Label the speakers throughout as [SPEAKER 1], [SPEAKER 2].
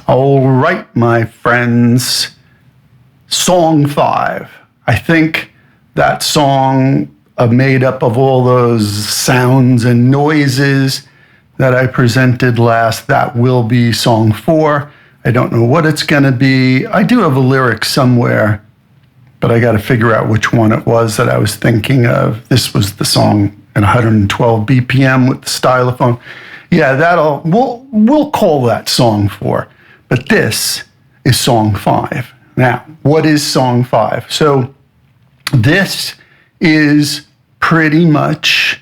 [SPEAKER 1] All right, my friends, song 5. I think that song made up of all those sounds and noises that I presented last, that will be song 4. I don't know what it's going to be. I do have a lyric somewhere, but I got to figure out which one it was that I was thinking of. This was the song at 112 BPM with the stylophone. Yeah, we'll call that song 4. But this is song 5. Now, what is song 5? So this is pretty much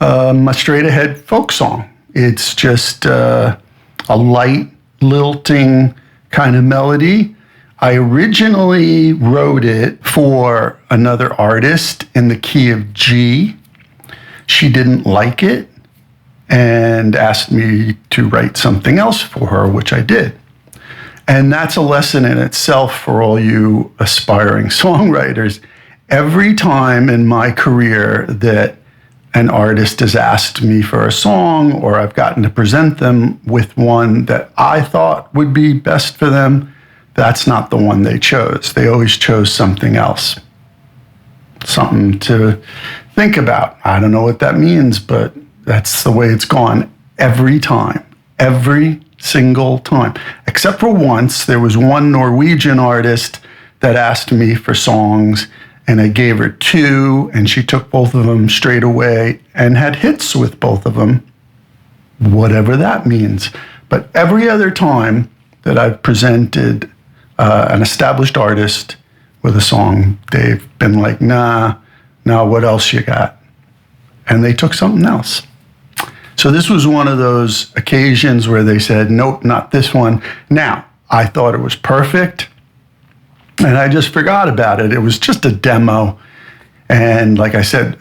[SPEAKER 1] a straight ahead folk song. It's just a light, lilting kind of melody. I originally wrote it for another artist in the key of G. She didn't like it and asked me to write something else for her, which I did. And that's a lesson in itself for all you aspiring songwriters. Every time in my career that an artist has asked me for a song, or I've gotten to present them with one that I thought would be best for them, that's not the one they chose. They always chose something else. Something to think about. I don't know what that means, but that's the way it's gone every time. Every single time. Except for once, there was one Norwegian artist that asked me for songs, and I gave her 2, and she took both of them straight away and had hits with both of them, whatever that means. But every other time that I've presented an established artist with a song, they've been like, nah, what else you got? And they took something else. So this was one of those occasions where they said, nope, not this one. Now, I thought it was perfect, and I just forgot about it. It was just a demo. And like I said,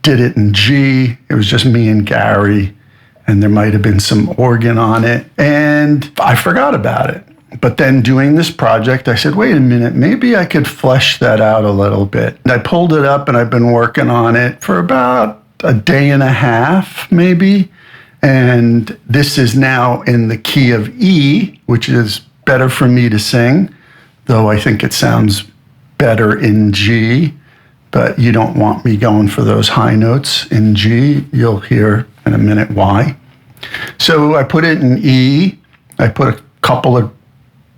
[SPEAKER 1] did it in G. It was just me and Gary, and there might have been some organ on it. And I forgot about it. But then doing this project, I said, wait a minute, maybe I could flesh that out a little bit. And I pulled it up, and I've been working on it for about a day and a half, maybe. And this is now in the key of E, which is better for me to sing, though I think it sounds better in G, but you don't want me going for those high notes in G. You'll hear in a minute why. So I put it in E. I put a couple of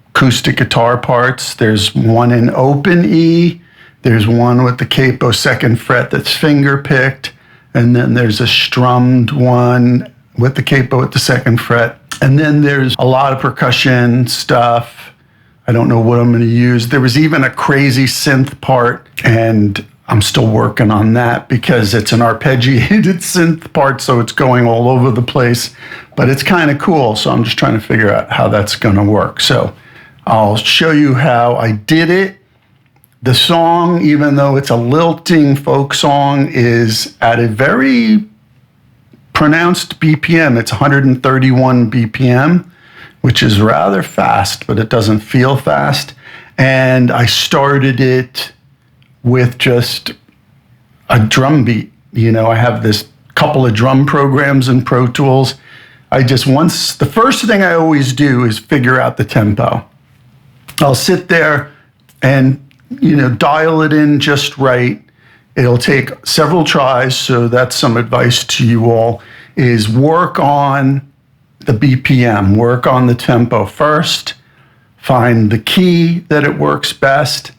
[SPEAKER 1] acoustic guitar parts. There's one in open E. There's one with the capo 2nd fret that's finger picked. And then there's a strummed one with the capo at the 2nd fret. And then there's a lot of percussion stuff. I don't know what I'm going to use. There was even a crazy synth part, and I'm still working on that because it's an arpeggiated synth part, so it's going all over the place. But it's kind of cool, so I'm just trying to figure out how that's going to work. So I'll show you how I did it. The song, even though it's a lilting folk song, is at a very pronounced BPM. It's 131 BPM, which is rather fast, but it doesn't feel fast. And I started it with just a drum beat. You know, I have this couple of drum programs in Pro Tools. The first thing I always do is figure out the tempo. I'll sit there and dial it in just right. It'll take several tries, so that's some advice to you all, is work on the BPM, work on the tempo first, find the key that it works best,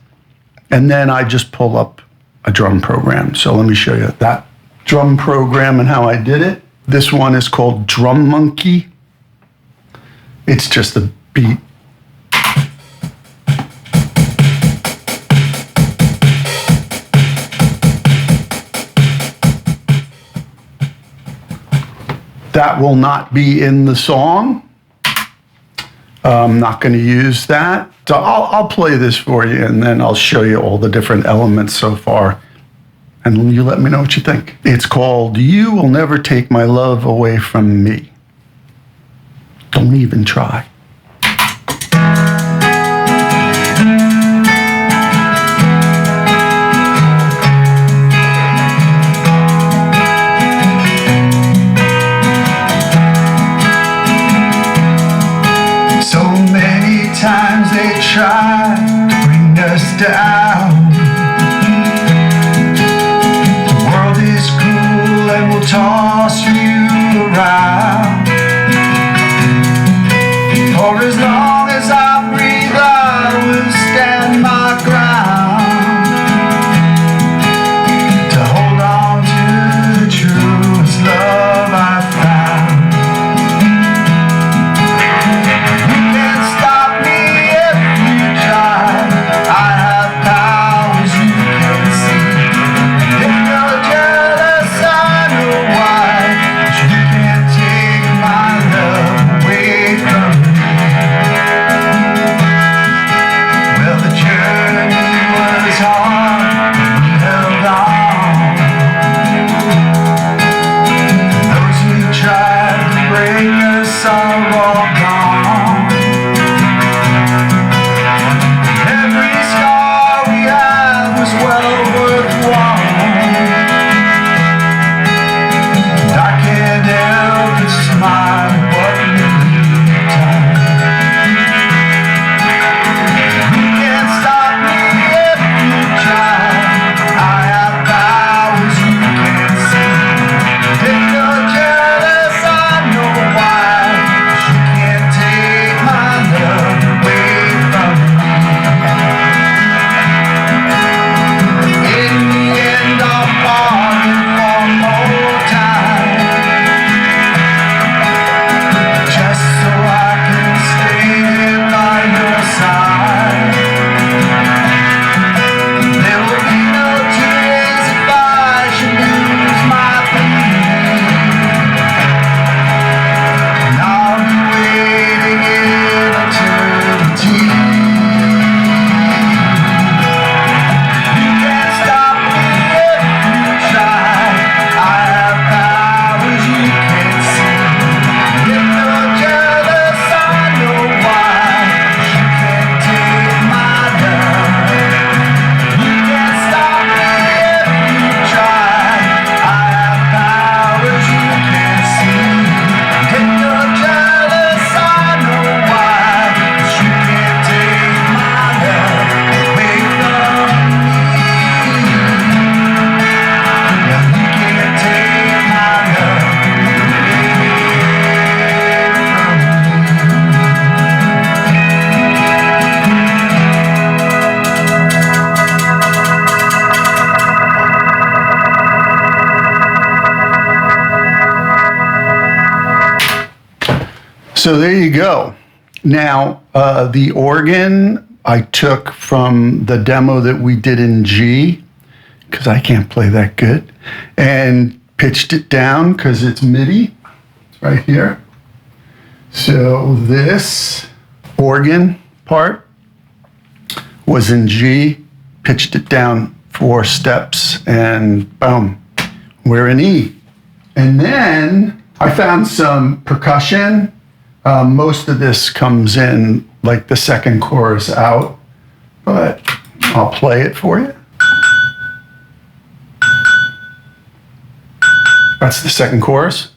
[SPEAKER 1] and then I just pull up a drum program. So let me show you that drum program and how I did it. This one is called Drum Monkey. It's just a beat. That will not be in the song. I'm not going to use that. So I'll play this for you, and then I'll show you all the different elements so far. And you let me know what you think. It's called You Will Never Take My Love Away From Me. Don't even try. So many times they try to bring us down. The world is cruel and will toss you around. For as long as I breathe, I will stand my ground, to hold on to the truest love I found. You can't stop me if you try. I have powers you can see. If you're jealous, I know why. But you can't take my love away from me. Well, the journey was hard, but we held on. Those who tried to break us are all gone. Every scar we had was well worthwhile. And I can't help but smile, but in time. You can't stop me if you try. I have powers you can't see. If you're jealous, I know why. 'Cause you can't take my love away from me. In the end, I'll bargain for more time, just so I can stay here by your side. There will be no tears if I should lose my peace, and I'll be waiting in eternity. You can't stop me if you try. I have powers you can't see. If you're jealous, I know why. 'Cause you can't take my love. You can't stop me if you try. I have powers you can't see. If you're jealous, I know why. 'Cause you can't take my love away from me. Yeah, you can't take my love away from me. So there you go. Now, the organ I took from the demo that we did in G, because I can't play that good, and pitched it down because it's MIDI. It's right here. So this organ part was in G, pitched it down 4 steps, and boom, we're in E. And then I found some percussion. Most of this comes in like the second chorus out, but I'll play it for you. That's the second chorus.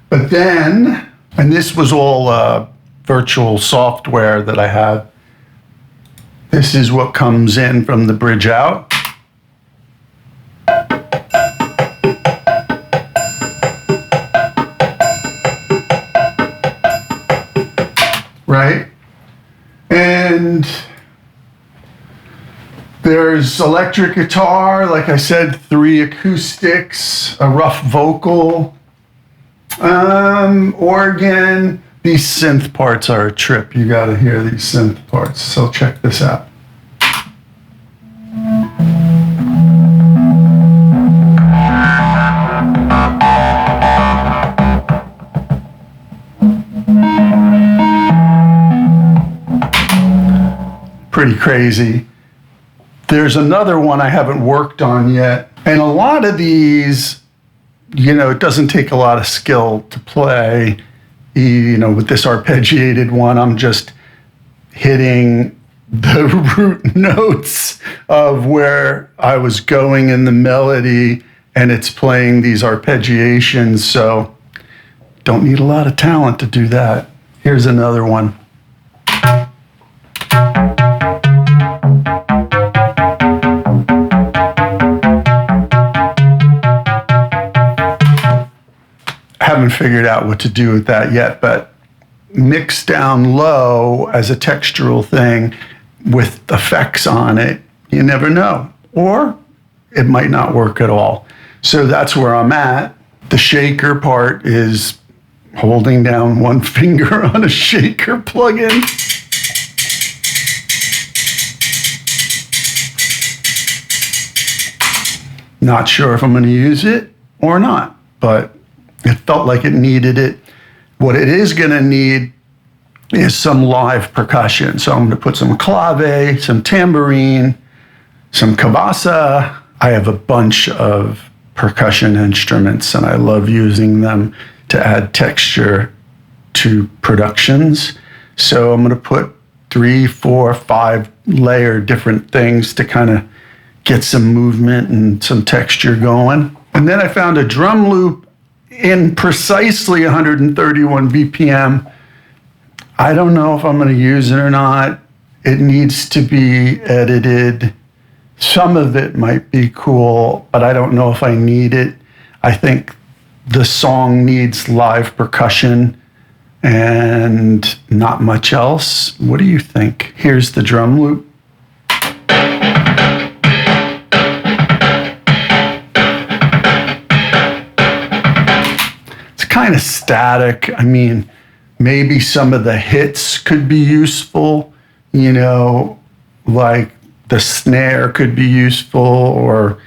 [SPEAKER 1] But then, and this was all virtual software that I have. This is what comes in from the bridge out. Right? And there's electric guitar, like I said, 3 acoustics, a rough vocal, organ. These synth parts are a trip. You got to hear these synth parts. So check this out. Pretty crazy. There's another one I haven't worked on yet. And a lot of these, you know, it doesn't take a lot of skill to play. You know, with this arpeggiated one, I'm just hitting the root notes of where I was going in the melody, and it's playing these arpeggiations. So don't need a lot of talent to do that. Here Here's another one. Haven't figured out what to do with that yet, but mixed down low as a textural thing with effects on it, you never know. Or it might not work at all. So that's where I'm at. The shaker part is holding down one finger on a shaker plugin. Not sure if I'm going to use it or not, but it felt like it needed it. What it is going to need is some live percussion. So I'm going to put some clave, some tambourine, some cabasa. I have a bunch of percussion instruments and I love using them to add texture to productions. So I'm going to put 3, 4, 5 layer different things to kind of get some movement and some texture going. And then I found a drum loop in precisely 131 BPM. I don't know if I'm going to use it or not. It needs to be edited. Some of it might be cool, but I don't know if I need it. I think the song needs live percussion and not much else. What do you think? Here's the drum loop. It's kind of static. I mean, maybe some of the hits could be useful, you know, like the snare could be useful or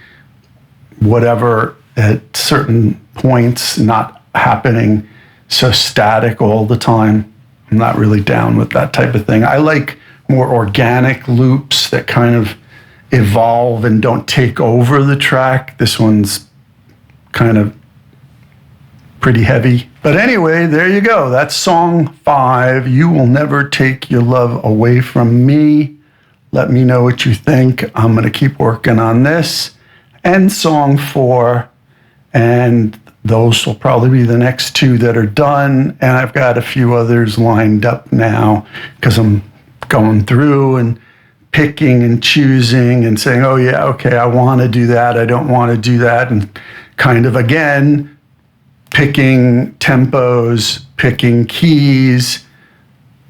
[SPEAKER 1] whatever at certain points, not happening so static all the time. I'm not really down with that type of thing. I like more organic loops that kind of evolve and don't take over the track. This one's kind of pretty heavy. But anyway, there you go. That's song 5, You Will Never Take Your Love Away From Me. Let me know what you think. I'm going to keep working on this. And song 4. And those will probably be the next 2 that are done. And I've got a few others lined up now because I'm going through and picking and choosing and saying, oh yeah, okay, I want to do that. I don't want to do that. And kind of, again, picking tempos, picking keys,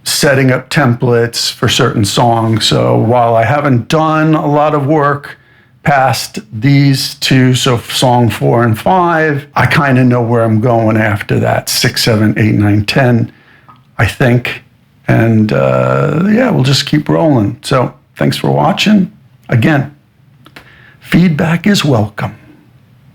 [SPEAKER 1] setting up templates for certain songs. So while I haven't done a lot of work past these 2, so song 4 and 5, I kind of know where I'm going after that, 6, 7, 8, 9, 10, I think. And yeah, we'll just keep rolling. So thanks for watching. Again, feedback is welcome.